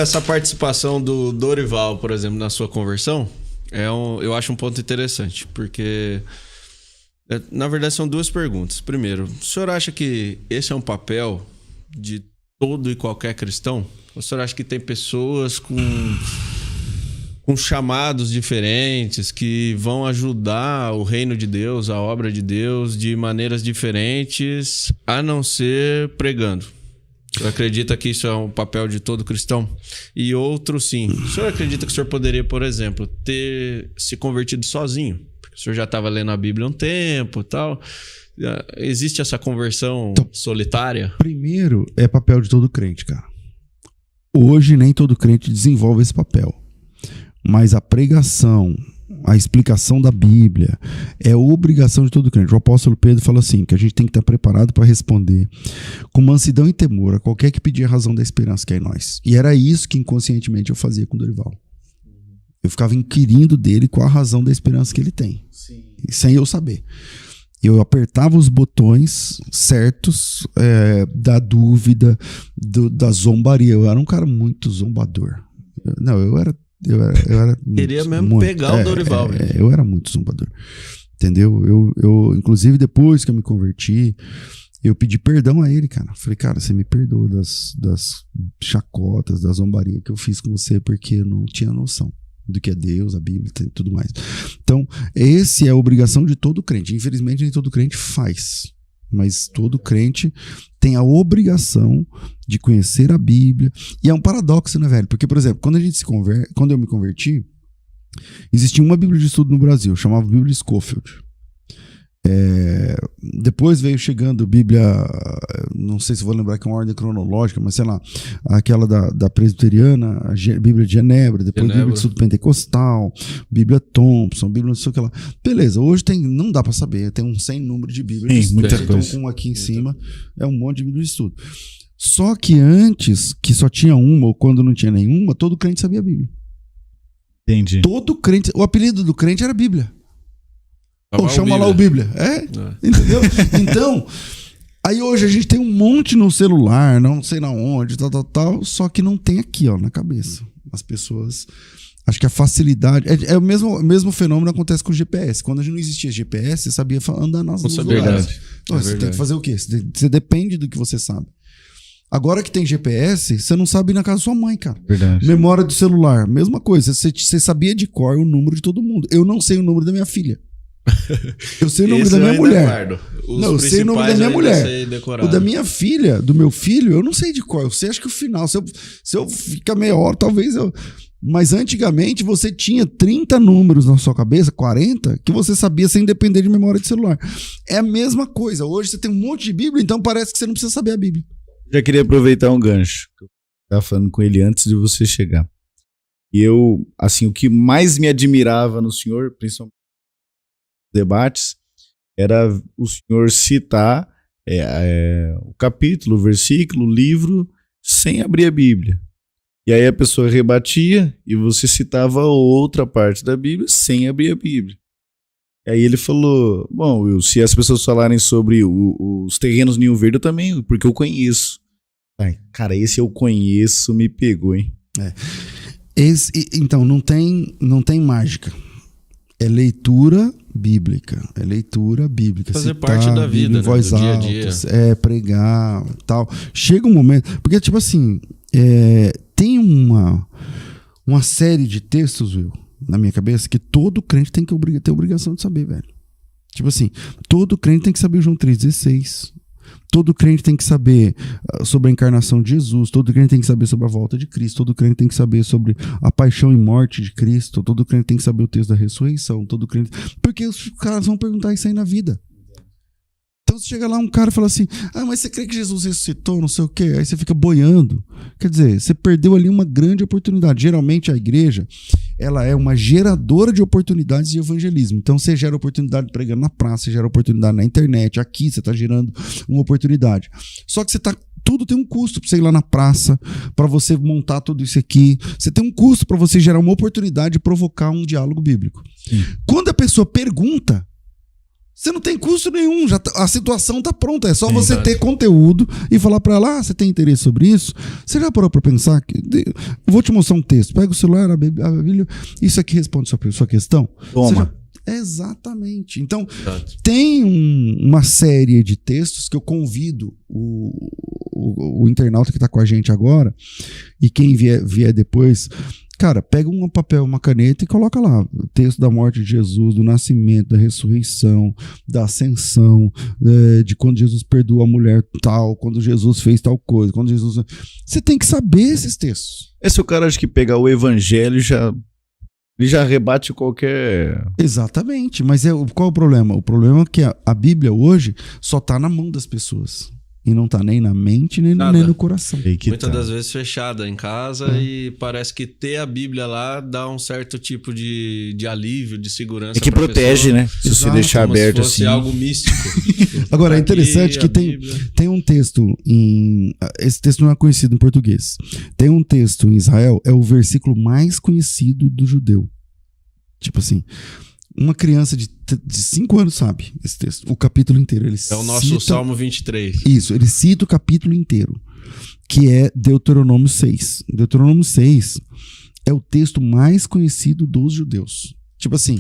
Essa participação do Dorival, por exemplo, na sua conversão, eu acho um ponto interessante, porque na verdade são duas perguntas. Primeiro, o senhor acha que esse é um papel de todo e qualquer cristão? Ou o senhor acha que tem pessoas com chamados diferentes que vão ajudar o reino de Deus, a obra de Deus, de maneiras diferentes, a não ser pregando? O senhor acredita que isso é um papel de todo cristão? E outro, sim. O senhor acredita que o senhor poderia, por exemplo, ter se convertido sozinho? Porque o senhor já estava lendo a Bíblia há um tempo e tal. Existe essa conversão solitária? Primeiro, é papel de todo crente, cara. Hoje, nem todo crente desenvolve esse papel. Mas a pregação, a explicação da Bíblia é obrigação de todo crente. O apóstolo Pedro fala assim, que a gente tem que estar preparado para responder com mansidão e temor a qualquer que pedir a razão da esperança que é em nós. E era isso que inconscientemente eu fazia com o Dorival. Eu ficava inquirindo dele qual a razão da esperança que ele tem. Sim. Sem eu saber. Eu apertava os botões certos da dúvida, da zombaria. Eu era um cara muito zombador. Eu era queria mesmo pegar o Dorival. Eu era muito zombador. Entendeu? Eu, inclusive, depois que eu me converti, eu pedi perdão a ele, cara. Falei, cara, você me perdoa das chacotas, da zombaria que eu fiz com você, porque eu não tinha noção do que é Deus, a Bíblia e tudo mais. Então, essa é a obrigação de todo crente. Infelizmente, nem todo crente faz. Mas todo crente tem a obrigação de conhecer a Bíblia. E é um paradoxo, né, velho? Porque, por exemplo, quando eu me converti, existia uma Bíblia de estudo no Brasil, chamava Bíblia Scofield. Depois veio chegando Bíblia, não sei se vou lembrar que é uma ordem cronológica, mas sei lá, aquela da presbiteriana, a Bíblia de Genebra, depois Bíblia de estudo pentecostal, Bíblia Thompson, Bíblia não sei o que lá. Beleza, hoje não dá pra saber, tem um sem número de Bíblias. Sim, muita coisa. Com aqui em cima, é um monte de Bíblia de estudo. Só que antes, que só tinha uma, ou quando não tinha nenhuma, todo crente sabia a Bíblia. Entendi. Todo crente, o apelido do crente era Bíblia. Ou chama lá o Bíblia. Entendeu? Então, aí hoje a gente tem um monte no celular, não sei na onde, tal, só que não tem aqui, ó, na cabeça. As pessoas, acho que a facilidade, o mesmo fenômeno acontece com o GPS. Quando não existia GPS, você sabia andar nas lugares. Então, você tem que fazer o quê? Você depende do que você sabe. Agora que tem GPS, você não sabe ir na casa da sua mãe, cara. Verdade. Memória do celular, mesma coisa. Você sabia de cor o número de todo mundo. Eu não sei o número da minha filha. Eu sei o nome da minha mulher. Não, eu sei o nome da minha mulher. O da minha filha, do meu filho, eu não sei de qual. Eu sei, acho que o final. Se eu ficar meia hora, talvez eu. Mas antigamente você tinha 30 números na sua cabeça, 40, que você sabia sem depender de memória de celular. É a mesma coisa. Hoje você tem um monte de Bíblia, então parece que você não precisa saber a Bíblia. Já queria aproveitar um gancho. Eu estava falando com ele antes de você chegar. E eu, assim, o que mais me admirava no senhor, principalmente debates, era o senhor citar o capítulo, o versículo, o livro, sem abrir a Bíblia. E aí a pessoa rebatia e você citava outra parte da Bíblia sem abrir a Bíblia. E aí ele falou, bom, Will, se as pessoas falarem sobre os terrenos Ninho Verde, eu também, porque eu conheço. Ai, cara, esse eu conheço, me pegou, hein? Então, não tem mágica. É leitura bíblica. Fazer parte da vida, em voz do alta, dia a dia. Pregar, tal. Chega um momento... Porque, tipo assim, tem uma série de textos, Will, na minha cabeça, que todo crente tem que ter obrigação de saber, velho. Tipo assim, todo crente tem que saber o João 3,16. Todo crente tem que saber sobre a encarnação de Jesus, todo crente tem que saber sobre a volta de Cristo, todo crente tem que saber sobre a paixão e morte de Cristo, todo crente tem que saber o texto da ressurreição, todo crente... Porque os caras vão perguntar isso aí na vida. Então você chega lá, um cara fala assim, mas você crê que Jesus ressuscitou, não sei o quê? Aí você fica boiando. Quer dizer, você perdeu ali uma grande oportunidade. Geralmente a igreja, ela é uma geradora de oportunidades de evangelismo. Então você gera oportunidade pregando na praça, você gera oportunidade na internet, aqui você está gerando uma oportunidade. Só que tudo tem um custo para você ir lá na praça, para você montar tudo isso aqui. Você tem um custo para você gerar uma oportunidade de provocar um diálogo bíblico. Sim. Quando a pessoa pergunta, Você não tem custo nenhum, a situação tá pronta. É só Sim, você verdade. ter conteúdo e falar pra ela, você tem interesse sobre isso? Você já parou pra pensar? Eu vou te mostrar um texto. Pega o celular, a Bíblia, isso aqui responde sua questão. Toma. Exatamente. Então, Exato. tem uma série de textos que eu convido o internauta que tá com a gente agora e quem vier depois... Cara, pega um papel, uma caneta e coloca lá o texto da morte de Jesus, do nascimento, da ressurreição, da ascensão, de quando Jesus perdoou a mulher tal, quando Jesus fez tal coisa, quando Jesus... Você tem que saber esses textos. Esse é o cara acho que pegar o evangelho ele já rebate qualquer... Exatamente, mas qual é o problema? O problema é que a Bíblia hoje só tá na mão das pessoas. E não tá nem na mente, nem no coração. Muitas das vezes fechada em casa e parece que ter a Bíblia lá dá um certo tipo de alívio, de segurança. É que protege, pessoa, né? Se você deixar como aberto se fosse assim. algo místico. Agora, é interessante que Bíblia. tem um texto esse texto não é conhecido em português. Tem um texto em Israel, é o versículo mais conhecido do judeu. Tipo assim, uma criança de 5 anos sabe esse texto, o capítulo inteiro. Ele É o nosso Salmo 23. Isso, ele cita o capítulo inteiro, que é Deuteronômio 6. Deuteronômio 6 é o texto mais conhecido dos judeus. Tipo assim,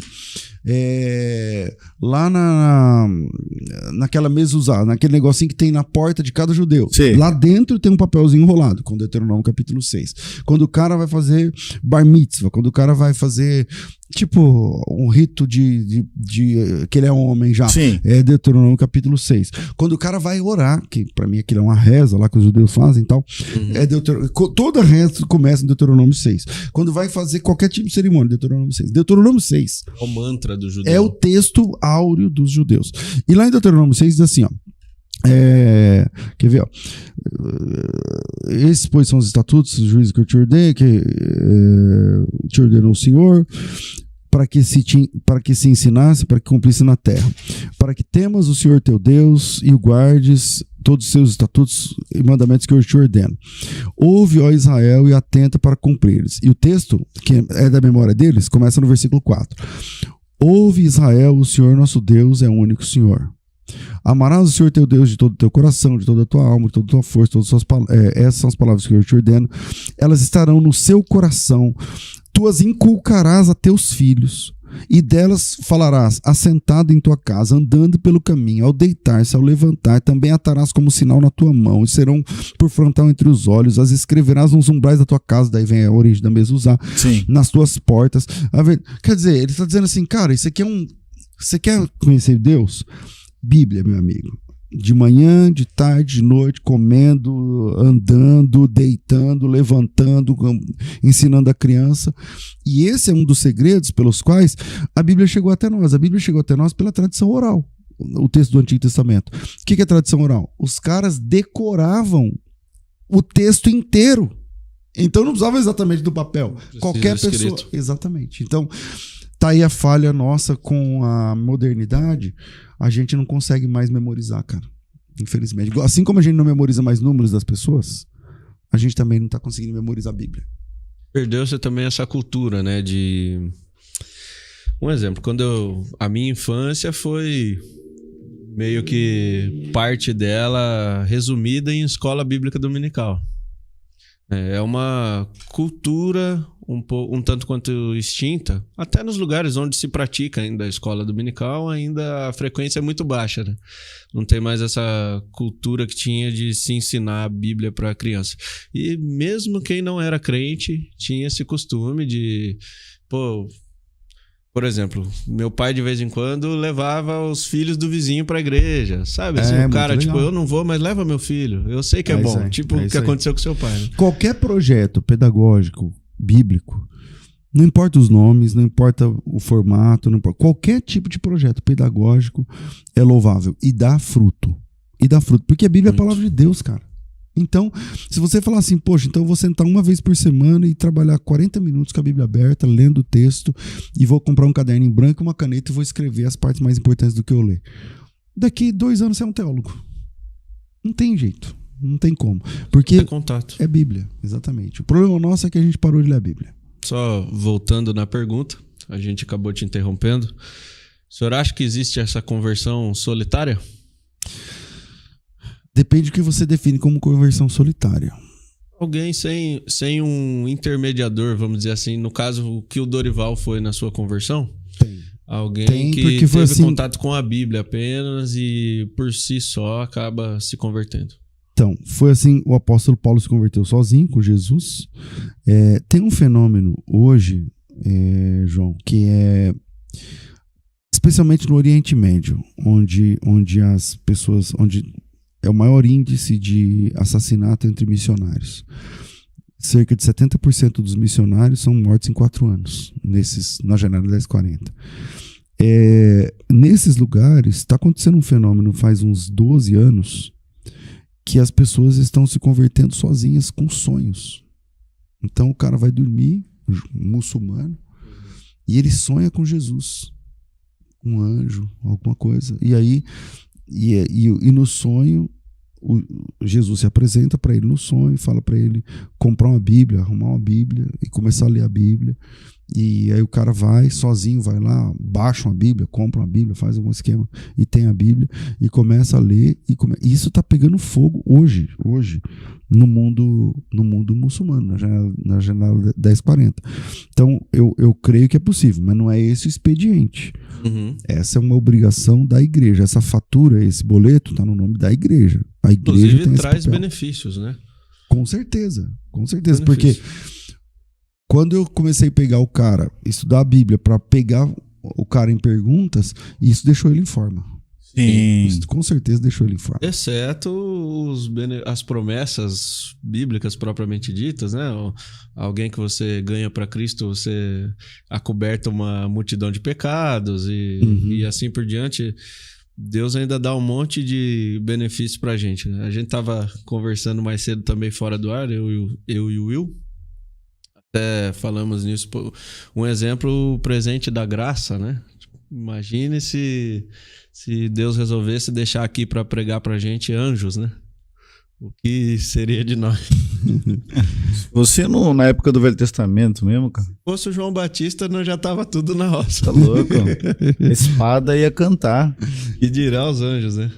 lá naquela mezuzá, naquele negocinho que tem na porta de cada judeu. Sim. Lá dentro tem um papelzinho enrolado, com Deuteronômio capítulo 6. Quando o cara vai fazer bar mitzvah, quando o cara vai fazer, tipo, um rito de que ele é um homem já, Sim. é Deuteronômio capítulo 6. Quando o cara vai orar, que pra mim aquilo é uma reza lá que os judeus fazem e tal, toda reza começa em Deuteronômio 6. Quando vai fazer qualquer tipo de cerimônia, Deuteronômio 6. Deuteronômio 6 É o mantra do judeu. é o texto áureo dos judeus. E lá em Deuteronômio 6 diz assim, ó. Quer ver, ó? Esses, pois, são os estatutos, os juízos que eu te ordenei, que te ordenou o Senhor, para que se ensinasse, para que cumprisse na terra, para que temas o Senhor teu Deus e o guardes todos os seus estatutos e mandamentos que eu te ordeno. Ouve, ó Israel, e atenta para cumpri-los. E o texto, que é da memória deles, começa no versículo 4. Ouve, Israel, o Senhor nosso Deus é o único Senhor. Amarás o Senhor teu Deus de todo o teu coração, de toda a tua alma, de toda a tua força, todas as suas essas são as palavras que eu te ordeno. Elas estarão no seu coração, tu as inculcarás a teus filhos, e delas falarás assentado em tua casa, andando pelo caminho, ao deitar-se, ao levantar, também atarás como sinal na tua mão, e serão por frontal entre os olhos, as escreverás nos umbrais da tua casa, daí vem a origem da mezuzá, nas tuas portas. Quer dizer, ele está dizendo assim, cara, isso aqui você quer conhecer Deus? Bíblia, meu amigo. De manhã, de tarde, de noite, comendo, andando, deitando, levantando, ensinando a criança. E esse é um dos segredos pelos quais a Bíblia chegou até nós. A Bíblia chegou até nós pela tradição oral. O texto do Antigo Testamento. O que é tradição oral? Os caras decoravam o texto inteiro. Então não precisava exatamente do papel. Qualquer pessoa. Exatamente. Então, tá aí a falha nossa com a modernidade. A gente não consegue mais memorizar, cara. Infelizmente. Assim como a gente não memoriza mais números das pessoas, a gente também não tá conseguindo memorizar a Bíblia. Perdeu-se também essa cultura, né? Um exemplo, a minha infância foi meio que parte dela resumida em escola bíblica dominical. É uma cultura um tanto quanto extinta, até nos lugares onde se pratica ainda a escola dominical, ainda a frequência é muito baixa, né? Não tem mais essa cultura que tinha de se ensinar a Bíblia para a criança. E mesmo quem não era crente tinha esse costume de, por exemplo, meu pai de vez em quando levava os filhos do vizinho pra igreja, sabe? Assim, o cara, tipo, eu não vou, mas leva meu filho. Eu sei que é bom. O que aconteceu com seu pai. Né? Qualquer projeto pedagógico, bíblico, não importa os nomes, não importa o formato, não importa. Qualquer tipo de projeto pedagógico é louvável e dá fruto. Porque a Bíblia é a palavra de Deus, cara. Então, se você falar assim, poxa, então eu vou sentar uma vez por semana e trabalhar 40 minutos com a Bíblia aberta, lendo o texto, e vou comprar um caderno em branco e uma caneta e vou escrever as partes mais importantes do que eu ler. Daqui 2 anos você é um teólogo. Não tem jeito. Não tem como. Porque é Bíblia, exatamente. O problema nosso é que a gente parou de ler a Bíblia. Só voltando na pergunta, a gente acabou te interrompendo. O senhor acha que existe essa conversão solitária? Depende do que você define como conversão solitária. Alguém sem um intermediador, vamos dizer assim, no caso, o que o Dorival foi na sua conversão? Tem. Alguém que porque teve foi assim... contato com a Bíblia apenas e por si só acaba se convertendo. Então, foi assim, o apóstolo Paulo se converteu sozinho com Jesus. Tem um fenômeno hoje, João, que é especialmente no Oriente Médio, onde as pessoas, onde é o maior índice de assassinato entre missionários. Cerca de 70% dos missionários são mortos em 4 anos, na janela 1040. Nesses lugares, está acontecendo um fenômeno faz uns 12 anos, que as pessoas estão se convertendo sozinhas com sonhos. Então o cara vai dormir, muçulmano, e ele sonha com Jesus, um anjo, alguma coisa. E aí, e no sonho, Jesus se apresenta para ele no sonho e fala para ele comprar uma Bíblia, arrumar uma Bíblia e começar a ler a Bíblia. E aí o cara vai sozinho, vai lá, baixa uma Bíblia, compra uma Bíblia, faz algum esquema e tem a Bíblia e começa a ler. E isso está pegando fogo hoje no mundo muçulmano, na janela 1040. Então eu creio que é possível, mas não é esse o expediente. Uhum. Essa é uma obrigação da igreja. Essa fatura, esse boleto está no nome da igreja. A igreja inclusive tem traz esse papel. benefícios, né? Com certeza. Porque quando eu comecei a pegar o cara, estudar a Bíblia para pegar o cara em perguntas, isso deixou ele em forma. Sim. Isso com certeza deixou ele em forma. Exceto as promessas bíblicas propriamente ditas, né? Alguém que você ganha para Cristo, você acoberta uma multidão de pecados e assim por diante. Deus ainda dá um monte de benefícios pra gente, né? A gente tava conversando mais cedo também fora do ar, eu e o Will. Até falamos nisso. Um exemplo, o presente da graça, né? Imagine se Deus resolvesse deixar aqui para pregar pra gente anjos, né? O que seria de nós? Você na época do Velho Testamento mesmo, cara? Se fosse o João Batista, nós já tava tudo na roça. Tá louco? A espada ia cantar. E dirá os anjos, né?